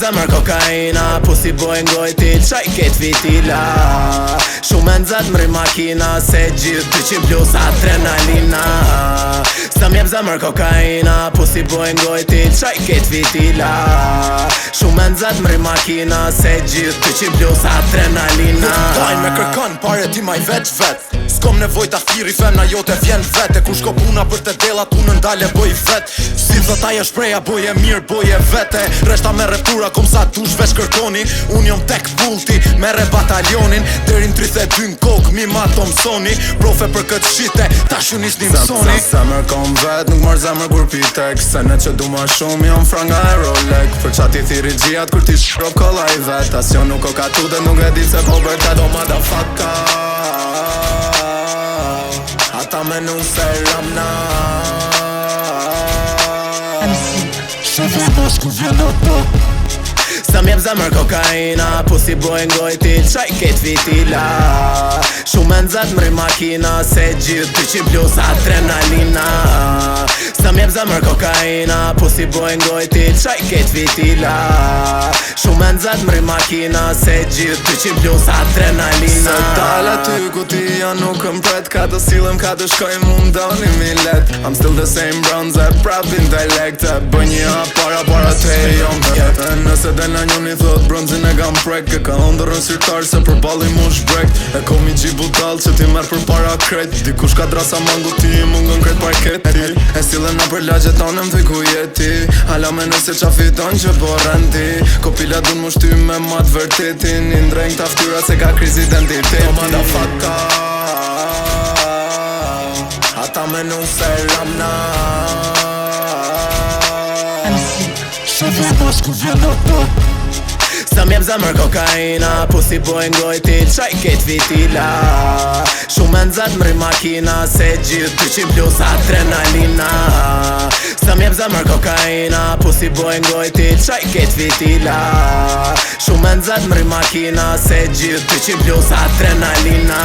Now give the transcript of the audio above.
zemër kokaina, pusi bojnë gojti, qaj ket vitila. Shumë nëzat mri makina, se gjithë 200 plus adrenalina. Sa mjep zemër kokaina, pusi bojnë gojti, qaj ket vitila. Shumë nëzat mri makina, se gjithë 200 plus adrenalina. Dajnë me kërkan, pare ti maj vet S'kom nevoj ta thiri femna jote vjen vet. E kur shko puna për te delat unë ndale boj vet. Si thot aje shpreja boje mirë boje vete. Reshta me reptura kom sa dush veç kërkoni. Unë jom tek bulti mere batalionin. Derin 32 në kok mi ma to mësoni. Profe për këtë shite ta shunis një mësoni. Sa zemër kom vet nuk marrë zemër kur pitek. Se ne që du ma shumë jom franga e Rolex. Për qati thiri gjijat kur ti shkrop kolla i vet. As jo nuk o ka tu dhe nuk e di se po bërta do motherfucker. Ata me nuk se ramna. Shëve mos ku vjen ato. Sa mjep zemër kokaina, pusi bojnë gojti, qaj ket vitila. Shumë nëzat mri makina, se gjithë 200 plus adrenalina. Sa mjep zemër kokaina, pusi bojnë gojti, qaj ket vitila. Shumë nëzat mri makina, se gjithë 200 plus adrenalina. Se dal aty ku ti janë nuk mpret. Ka të silëm, ka të shkoj mundoni mi let. I'm still the same bronze, prap intelekt. Bëj një para te jom vet. Nëse del na njën i thot bronzin e kam prek. E ka ndërën sirtar se për bali mu shbrek. E kom i gjibu dal që ti merë për para kret. Dikush ka drasa mangu ti mungën kret parketi. E silën na për lagjet tonë më ku jeti. Hala me nëse qa fiton që po rendi. Kopila dun mu shty me mat vërtetin. I ndrenjë ta ftyra se ka kriz identiteti. Oh motherfucker. Ata me nuk se ramna. Shëve mos ku vjen ato. Sa mjep zemër kokaina, pusi bojnë gojti, qaj ket vitila. Shumë nëzat mri makina, se gjithë 200 plus adrenalina. Sa mjep zemër kokaina, pusi bojnë gojti, qaj ket vitila. Shumë nëzat mri makina, se gjithë 200 plus adrenalina.